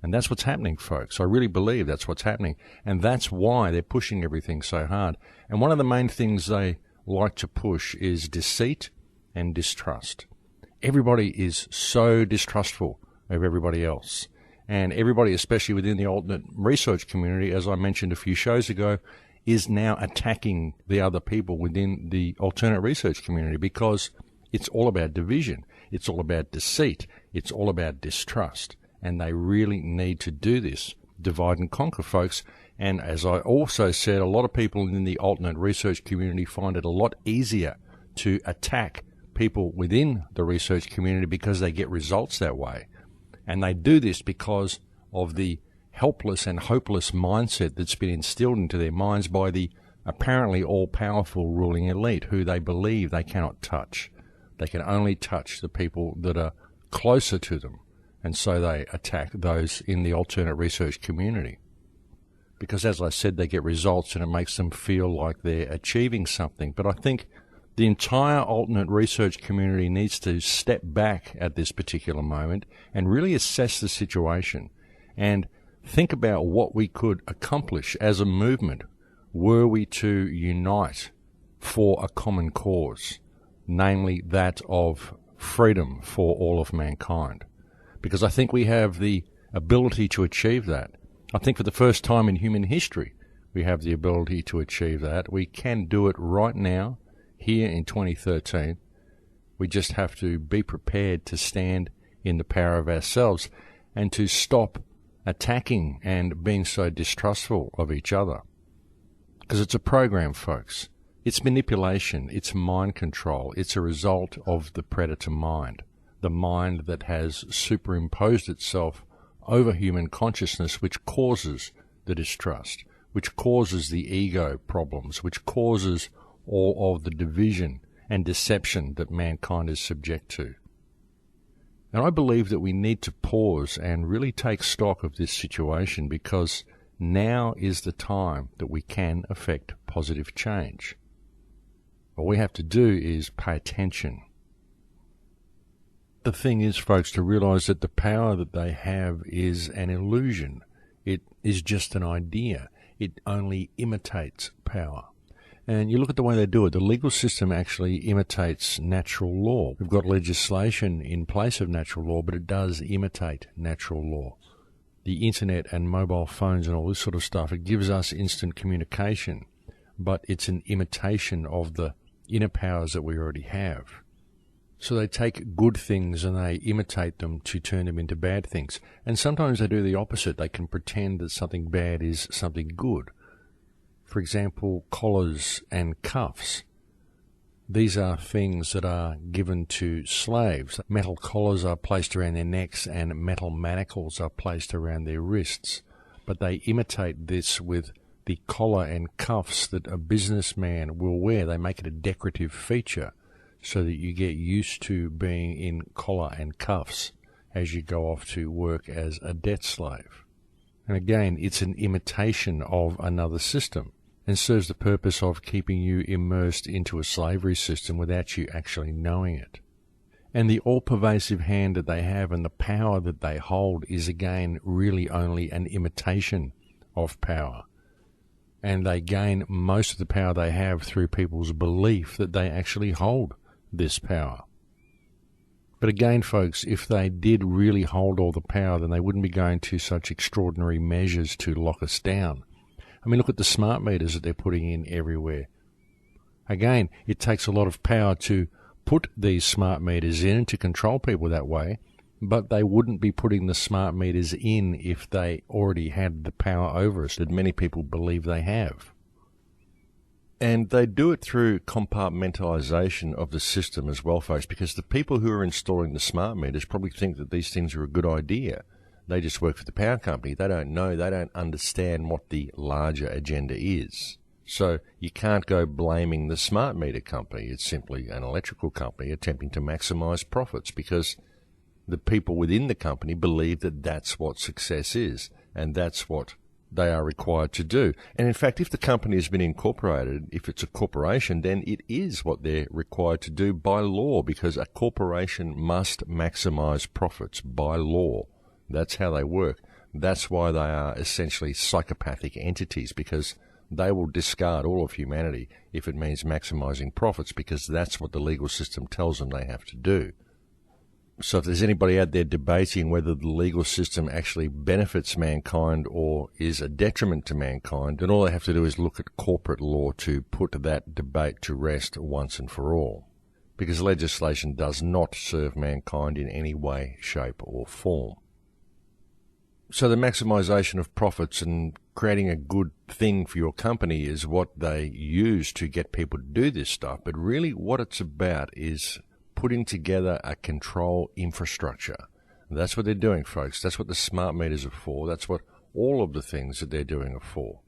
And that's what's happening, folks. I really believe that's what's happening. And that's why they're pushing everything so hard. And one of the main things they like to push is deceit and distrust. Everybody is so distrustful of everybody else. And everybody, especially within the alternate research community, as I mentioned a few shows ago, is now attacking the other people within the alternate research community because it's all about division. It's all about deceit. It's all about distrust. And they really need to do this, divide and conquer, folks. And as I also said, a lot of people in the alternate research community find it a lot easier to attack people within the research community because they get results that way. And they do this because of the helpless and hopeless mindset that's been instilled into their minds by the apparently all-powerful ruling elite who they believe they cannot touch. They can only touch the people that are closer to them. And so they attack those in the alternate research community. Because as I said, they get results and it makes them feel like they're achieving something. But I think the entire alternate research community needs to step back at this particular moment and really assess the situation and think about what we could accomplish as a movement were we to unite for a common cause, namely that of freedom for all of mankind. Because I think we have the ability to achieve that. I think for the first time in human history, we have the ability to achieve that. We can do it right now, here in 2013. We just have to be prepared to stand in the power of ourselves and to stop attacking and being so distrustful of each other. Because it's a program, folks. It's manipulation. It's mind control. It's a result of the predator mind. The mind that has superimposed itself over human consciousness, which causes the distrust, which causes the ego problems, which causes all of the division and deception that mankind is subject to. And I believe that we need to pause and really take stock of this situation because now is the time that we can affect positive change. What we have to do is pay attention. The thing is, folks, to realize that the power that they have is an illusion. It is just an idea. It only imitates power. And you look at the way they do it. The legal system actually imitates natural law. We've got legislation in place of natural law, but it does imitate natural law. The internet and mobile phones and all this sort of stuff, it gives us instant communication, but it's an imitation of the inner powers that we already have. So they take good things and they imitate them to turn them into bad things. And sometimes they do the opposite. They can pretend that something bad is something good. For example, collars and cuffs. These are things that are given to slaves. Metal collars are placed around their necks and metal manacles are placed around their wrists. But they imitate this with the collar and cuffs that a businessman will wear. They make it a decorative feature so that you get used to being in collar and cuffs as you go off to work as a debt slave. And again, it's an imitation of another system and serves the purpose of keeping you immersed into a slavery system without you actually knowing it. And the all-pervasive hand that they have and the power that they hold is again really only an imitation of power. And they gain most of the power they have through people's belief that they actually hold this power. But again, folks, if they did really hold all the power, then they wouldn't be going to such extraordinary measures to lock us down. I mean, look at the smart meters that they're putting in everywhere. Again, it takes a lot of power to put these smart meters in and to control people that way, but they wouldn't be putting the smart meters in if they already had the power over us that many people believe they have. And they do it through compartmentalization of the system as well, folks, because the people who are installing the smart meters probably think that these things are a good idea. They just work for the power company. They don't know, they don't understand what the larger agenda is. So you can't go blaming the smart meter company. It's simply an electrical company attempting to maximize profits because the people within the company believe that that's what success is, and that's what they are required to do. And in fact, if the company has been incorporated, if it's a corporation, then it is what they're required to do by law, because a corporation must maximize profits by law. That's how they work. That's why they are essentially psychopathic entities, because they will discard all of humanity if it means maximizing profits, because that's what the legal system tells them they have to do. So if there's anybody out there debating whether the legal system actually benefits mankind or is a detriment to mankind, then all they have to do is look at corporate law to put that debate to rest once and for all. Because legislation does not serve mankind in any way, shape or form. So the maximization of profits and creating a good thing for your company is what they use to get people to do this stuff. But really what it's about is putting together a control infrastructure. And that's what they're doing, folks. That's what the smart meters are for. That's what all of the things that they're doing are for.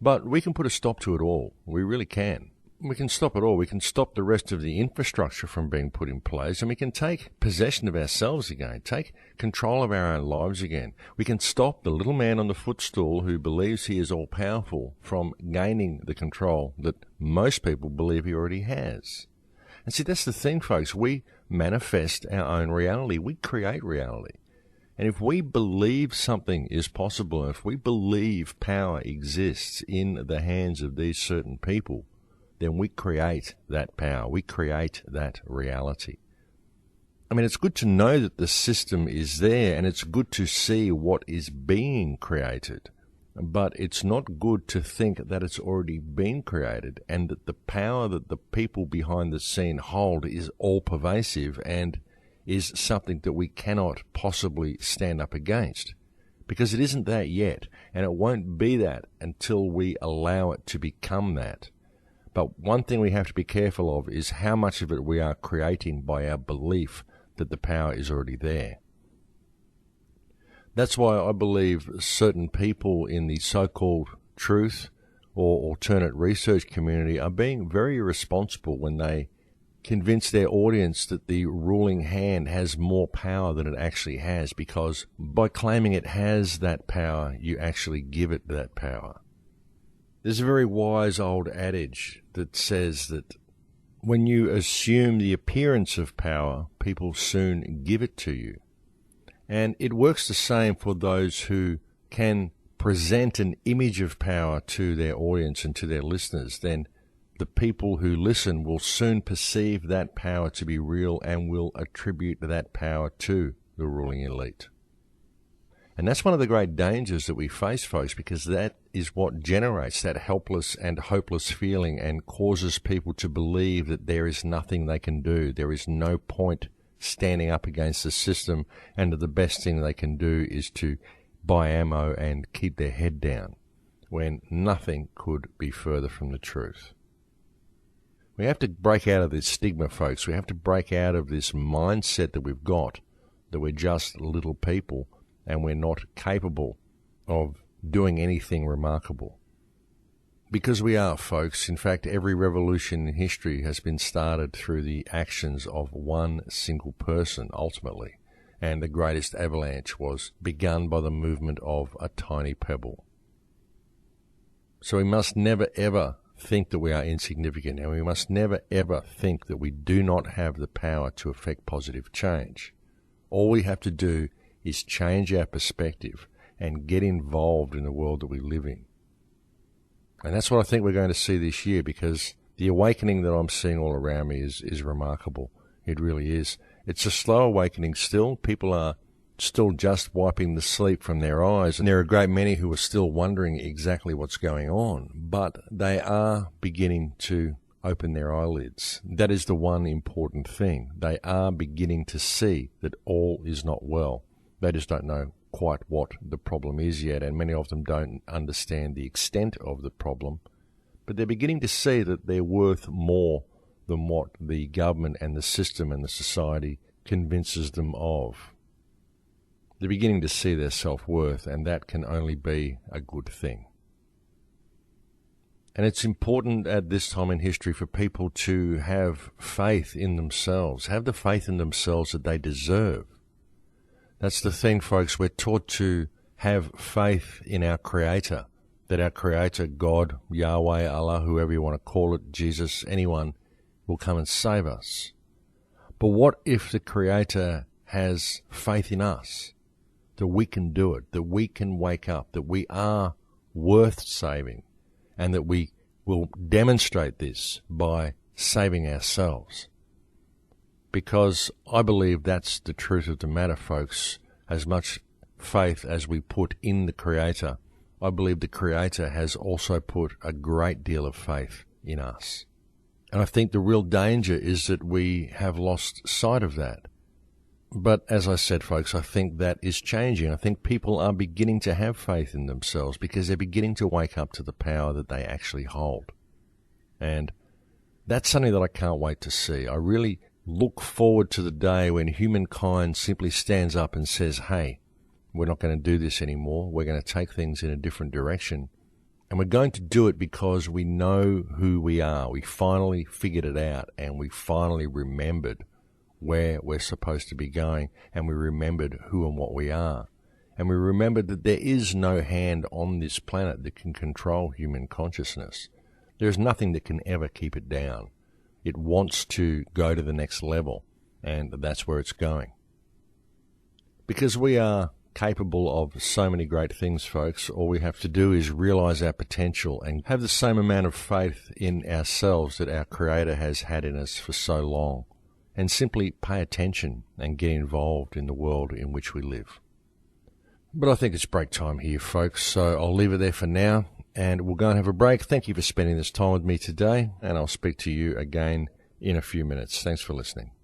But we can put a stop to it all. We really can. We can stop it all. We can stop the rest of the infrastructure from being put in place, and we can take possession of ourselves again, take control of our own lives again. We can stop the little man on the footstool who believes he is all-powerful from gaining the control that most people believe he already has. And see, that's the thing, folks. We manifest our own reality. We create reality. And if we believe something is possible, if we believe power exists in the hands of these certain people, then we create that power. We create that reality. I mean, it's good to know that the system is there, and it's good to see what is being created. But it's not good to think that it's already been created and that the power that the people behind the scene hold is all-pervasive and is something that we cannot possibly stand up against. Because it isn't that yet, and it won't be that until we allow it to become that. But one thing we have to be careful of is how much of it we are creating by our belief that the power is already there. That's why I believe certain people in the so-called truth or alternate research community are being very irresponsible when they convince their audience that the ruling hand has more power than it actually has, because by claiming it has that power, you actually give it that power. There's a very wise old adage that says that when you assume the appearance of power, people soon give it to you. And it works the same for those who can present an image of power to their audience and to their listeners. Then the people who listen will soon perceive that power to be real and will attribute that power to the ruling elite. And that's one of the great dangers that we face, folks, because that is what generates that helpless and hopeless feeling and causes people to believe that there is nothing they can do. There is no point standing up against the system, and that the best thing they can do is to buy ammo and keep their head down, when nothing could be further from the truth. We have to break out of this stigma, folks. We have to break out of this mindset that we've got, that we're just little people and we're not capable of doing anything remarkable. Because we are, folks. In fact, every revolution in history has been started through the actions of one single person, ultimately. And the greatest avalanche was begun by the movement of a tiny pebble. So we must never, ever think that we are insignificant, and we must never, ever think that we do not have the power to effect positive change. All we have to do is change our perspective and get involved in the world that we live in. And that's what I think we're going to see this year, because the awakening that I'm seeing all around me is remarkable. It really is. It's a slow awakening still. People are still just wiping the sleep from their eyes, and there are a great many who are still wondering exactly what's going on. But they are beginning to open their eyelids. That is the one important thing. They are beginning to see that all is not well. They just don't know quite what the problem is yet, and many of them don't understand the extent of the problem. But they're beginning to see that they're worth more than what the government and the system and the society convinces them of. They're beginning to see their self-worth, and that can only be a good thing. And it's important at this time in history for people to have faith in themselves, have the faith in themselves that they deserve. That's the thing, folks. We're taught to have faith in our Creator, that our Creator, God, Yahweh, Allah, whoever you want to call it, Jesus, anyone, will come and save us. But what if the Creator has faith in us? that we can do it, that we can wake up, that we are worth saving, and that we will demonstrate this by saving ourselves. Because I believe that's the truth of the matter, folks. As much faith as we put in the Creator, I believe the Creator has also put a great deal of faith in us. And I think the real danger is that we have lost sight of that. But as I said, folks, I think that is changing. I think people are beginning to have faith in themselves because they're beginning to wake up to the power that they actually hold. And that's something that I can't wait to see. I really look forward to the day when humankind simply stands up and says, hey, we're not going to do this anymore. We're going to take things in a different direction. And we're going to do it because we know who we are. We finally figured it out, and we finally remembered where we're supposed to be going, and we remembered who and what we are. And we remembered that there is no hand on this planet that can control human consciousness. There's nothing that can ever keep it down. It wants to go to the next level, and that's where it's going. Because we are capable of so many great things, folks, all we have to do is realize our potential and have the same amount of faith in ourselves that our Creator has had in us for so long, and simply pay attention and get involved in the world in which we live. But I think it's break time here, folks, so I'll leave it there for now, and we'll go and have a break. Thank you for spending this time with me today, and I'll speak to you again in a few minutes. Thanks for listening.